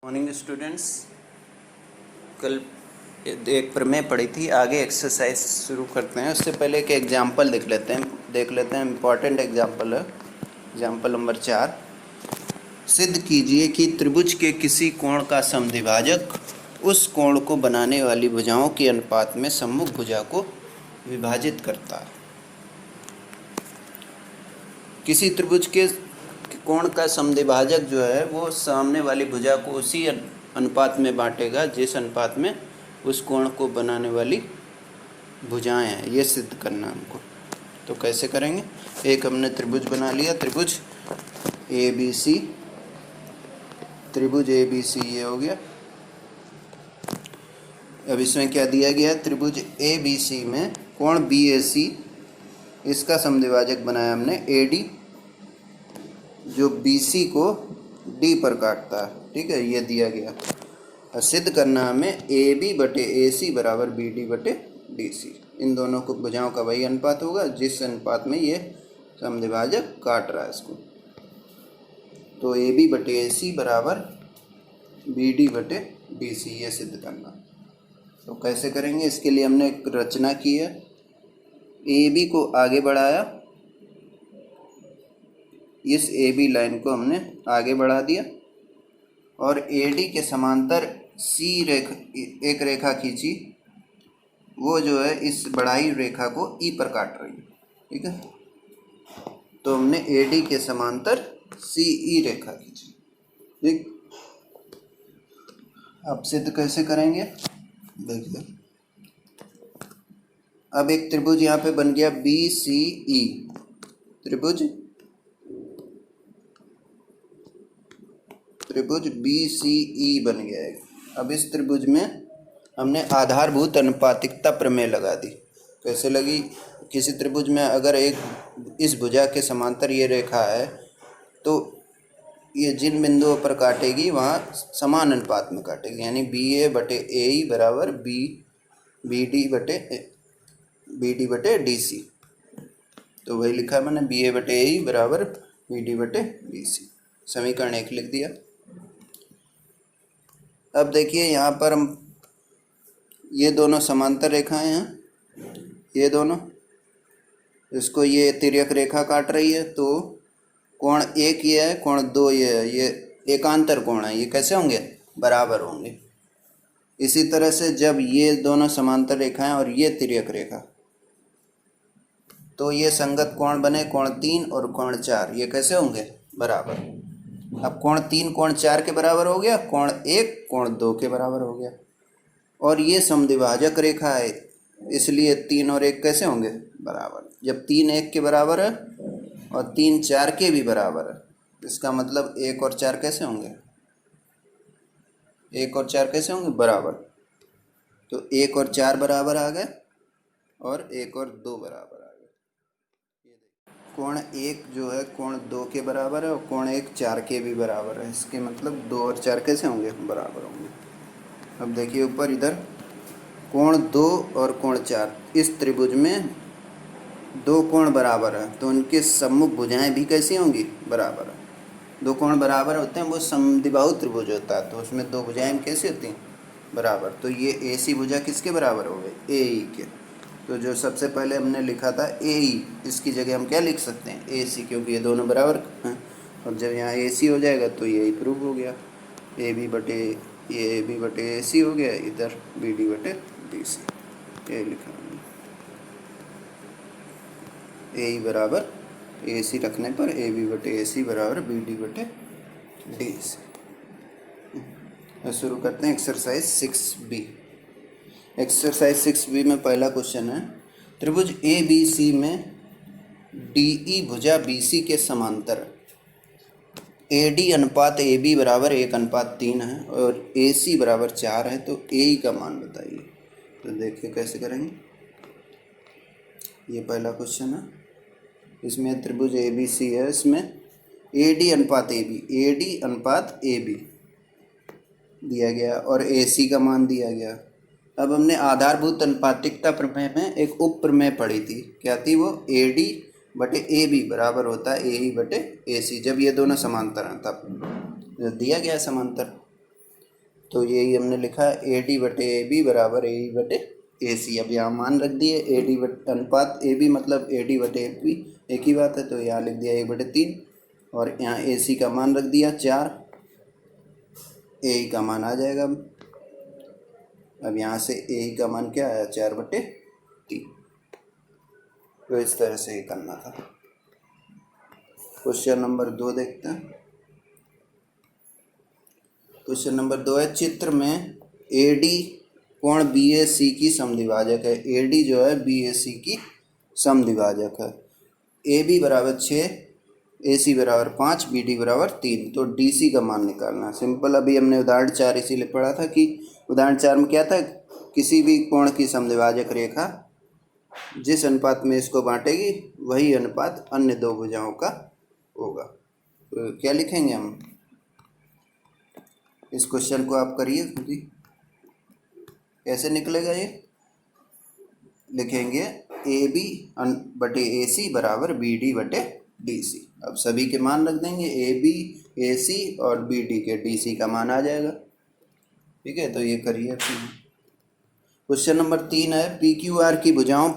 Morning students. कल एक प्रमेय पढ़ी थी, आगे एक्सरसाइज शुरू करते हैं। उससे पहले एक एग्जाम्पल देख लेते हैं। इम्पॉर्टेंट एग्जाम्पल है। Example number 4। सिद्ध कीजिए कि त्रिभुज के किसी कोण का समद्विभाजक उस कोण को बनाने वाली भुजाओं के अनुपात में सम्मुख भुजा को विभाजित करता है। किसी त्रिभुज के कोण का समद्विभाजक जो है वो सामने वाली भुजा को उसी अनुपात में बांटेगा जिस अनुपात में उस कोण को बनाने वाली भुजाएं हैं। ये सिद्ध करना हमको। तो कैसे करेंगे? एक हमने त्रिभुज बना लिया, त्रिभुज ए बी सी। त्रिभुज ए बी सी ये हो गया। अब इसमें क्या दिया गया है? त्रिभुज ए बी सी में कोण बी ए सी, इसका समद्विभाजक बनाया हमने ए डी, जो बी सी को डी पर काटता है। ठीक है, ये दिया गया। और सिद्ध करना हमें ए बी बटे ए सी बराबर बी डी बटे डी सी। इन दोनों को भुजाओं का वही अनुपात होगा जिस अनुपात में ये समद्विभाजक काट रहा है इसको। तो ए बी बटे ए सी बराबर बी डी बटे डी सी, ये सिद्ध करना। तो कैसे करेंगे? इसके लिए हमने एक रचना की है। ए बी को आगे बढ़ाया, इस ए बी लाइन को हमने आगे बढ़ा दिया और ए डी के समांतर सी एक रेखा खींची। वो जो है इस बढ़ाई रेखा को ई पर काट रही है। ठीक है, तो हमने ए डी के समांतर सी ई रेखा खींची। ठीक, अब सिद्ध कैसे करेंगे देखिए। अब एक त्रिभुज यहाँ पे बन गया बी सी ई। त्रिभुज बी सी ई बन गया है। अब इस त्रिभुज में हमने आधारभूत अनुपातिकता प्रमेय लगा दी। कैसे लगी? किसी त्रिभुज में अगर एक इस भुजा के समांतर ये रेखा है तो ये जिन बिंदुओं पर काटेगी वहाँ समान अनुपात में काटेगी, यानी बी ए बटे ए ई बराबर बी डी बटे डी सी। तो वही लिखा है मैंने, बी ए बटे ए ई बराबर बी डी बटे डी सी। समीकरण 1 लिख दिया। अब देखिए यहाँ पर हम ये दोनों समांतर रेखाएं हैं, ये दोनों, इसको ये तिर्यक रेखा काट रही है। तो कोण 1 ये है, कोण 2 ये है, ये एकांतर कोण है। ये कैसे होंगे? बराबर होंगे। इसी तरह से जब ये दोनों समांतर रेखाएं और ये तिर्यक रेखा, तो ये संगत कोण बने, कोण 3 और कोण 4। ये कैसे होंगे? बराबर। अब कोण 3 कोण 4 के बराबर हो गया, कोण 1 कोण 2 के बराबर हो गया। और ये समद्विभाजक रेखा है, इसलिए 3 और 1 कैसे होंगे? बराबर। जब 3 1 के बराबर है और 3 4 के भी बराबर है, इसका मतलब 1 और 4 कैसे होंगे? 1 और 4 कैसे होंगे? बराबर। तो 1 और 4 बराबर आ गए और 1 और 2 बराबर आ गए। कोण 1 जो है कोण 2 के बराबर है और कोण 1 4 के भी बराबर है। इसके मतलब 2 और 4 कैसे होंगे? बराबर होंगे। अब देखिए ऊपर इधर कोण 2 और कोण 4, इस त्रिभुज में 2 कोण बराबर है तो उनके सम्मुख भुजाएं भी कैसी होंगी? बराबर है। 2 कोण बराबर होते हैं वो समद्विबाहु त्रिभुज होता है, तो उसमें 2 भुजाएं कैसी होती हैं? बराबर। तो ये ए सी भुजा किसके बराबर हो गई? ए ई के। तो जो सबसे पहले हमने लिखा था ए ई, इसकी जगह हम क्या लिख सकते हैं? ए सी, क्योंकि ये दोनों बराबर हैं। और जब यहाँ ए सी हो जाएगा तो ये प्रूव हो गया। ए बी बटे ए सी हो गया, इधर बी डी बटे डी सी। ये लिखा हमने। ए ई बराबर ए सी रखने पर ए बी बटे ए सी बराबर बी डी बटे डी सी। शुरू करते हैं एक्सरसाइज 6B। एक्सरसाइज 6B में पहला क्वेश्चन है, त्रिभुज ए बी सी में डी ई भुजा बी सी के समांतर ए डी अनुपात ए बी बराबर 1:3 है और ए सी बराबर 4 है। तो ए ई का मान बताइए। तो देखिए कैसे करेंगे। ये पहला क्वेश्चन है। इसमें त्रिभुज ए बी सी है, इसमें ए डी अनुपात ए बी दिया गया और ए सी का मान दिया गया। अब हमने आधारभूत अनुपातिकता प्रमेय में एक उप प्रमेय पढ़ी थी। क्या थी वो? ए डी बटे ए बी बराबर होता है ए ई बटे ए सी, जब ये दोनों समांतर हैं तब दिया गया समांतर। तो यही हमने लिखा है AD बटे AB बराबर AE बटे AC। अब यहाँ मान रख दिए AD बटे अनुपात AB मतलब AD बटे AB एक ही बात है, तो यहाँ लिख दिया 1/3 और यहाँ AC का मान रख दिया 4, AE का मान आ जाएगा। अब यहाँ से AE का मान क्या आया 4/3। तो इस तरह से ही करना था। क्वेश्चन नंबर 2 देखते हैं। क्वेश्चन नंबर 2 है, चित्र में AD कोण BAC की समद्विभाजक है। AD जो है BAC की समद्विभाजक है। AB बराबर 6, AC बराबर 5, BD बराबर 3। तो DC का मान निकालना है। सिंपल, अभी हमने उदाहरण 4 इसीलिए पढ़ा था कि उदाहरण 4 में क्या था, किसी भी कोण की समद्विभाजक रेखा जिस अनुपात में इसको बांटेगी वही अनुपात अन्य दो भुजाओं का होगा। तो क्या लिखेंगे हम, इस क्वेश्चन को आप करिए खुद ही, कैसे निकलेगा ये। लिखेंगे AB बटे AC बराबर BD बटे DC। अब सभी के मान रख देंगे, AB, AC और BD के DC का मान आ जाएगा। ठीक है, तो ये करिए। क्वेश्चन नंबर 3 है, PQR की भुजाओं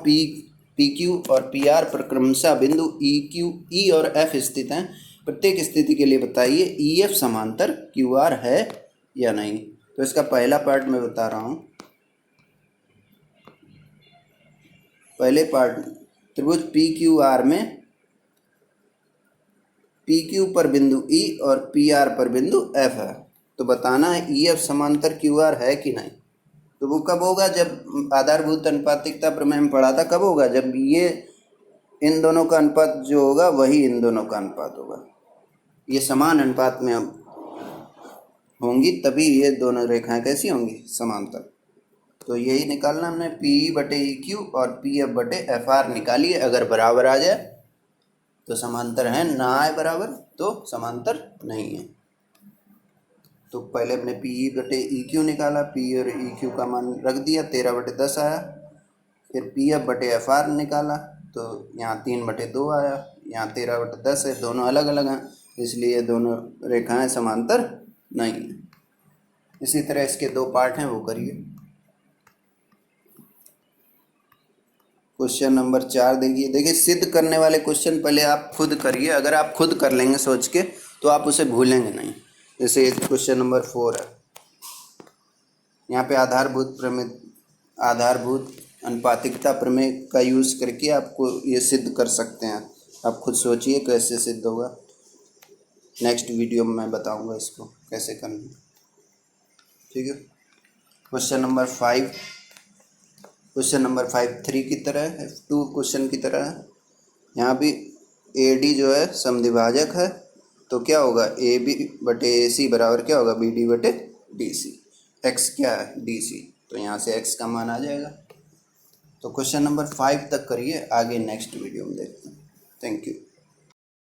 PQ और PR पर क्रमशः बिंदु E और F स्थित हैं। प्रत्येक स्थिति के लिए बताइए EF समांतर QR है या नहीं। तो इसका पहला पार्ट मैं बता रहा हूँ। पहले पार्ट, त्रिभुज PQR में PQ पर बिंदु E और PR पर बिंदु F है, तो बताना है EF समांतर QR है कि नहीं। तो वो कब होगा, जब आधारभूत अनुपातिकता प्रमेय में पढ़ा था, कब होगा, जब ये इन दोनों का अनुपात जो होगा वही इन दोनों का अनुपात होगा, ये समान अनुपात में होंगी, तभी ये दोनों रेखाएं कैसी होंगी, समांतर। तो यही निकालना हमने, PE बटे EQ और PF बटे FR निकालिए। अगर बराबर आ जाए तो समांतर है, ना आए बराबर तो समांतर नहीं है। तो पहले हमने PE बटे EQ निकाला, PE और EQ का मान रख दिया, 13/10 आया। फिर PF बटे FR निकाला, तो यहाँ 3/2 आया, यहाँ 13/10 है, दोनों अलग अलग हैं, इसलिए दोनों रेखाएं समांतर नहीं हैं। इसी तरह इसके दो पार्ट हैं, वो करिए। क्वेश्चन नंबर 4 देखिए सिद्ध करने वाले क्वेश्चन पहले आप खुद करिए। अगर आप खुद कर लेंगे सोच के तो आप उसे भूलेंगे नहीं। जैसे क्वेश्चन नंबर 4 है, यहाँ पे आधारभूत अनुपातिकता प्रमेय का यूज़ करके आपको ये सिद्ध कर सकते हैं। आप खुद सोचिए कैसे सिद्ध होगा। नेक्स्ट वीडियो में मैं बताऊंगा इसको कैसे करना। ठीक है, क्वेश्चन नंबर 5 3 की तरह है, 2 क्वेश्चन की तरह है। यहाँ भी AD जो है समद्विभाजक है, तो क्या होगा, AB बटे AC बराबर क्या होगा, BD बटे DC। X क्या है, DC, तो यहाँ से X का मान आ जाएगा। तो क्वेश्चन नंबर 5 तक करिए, आगे नेक्स्ट वीडियो में देखते हैं। Thank you.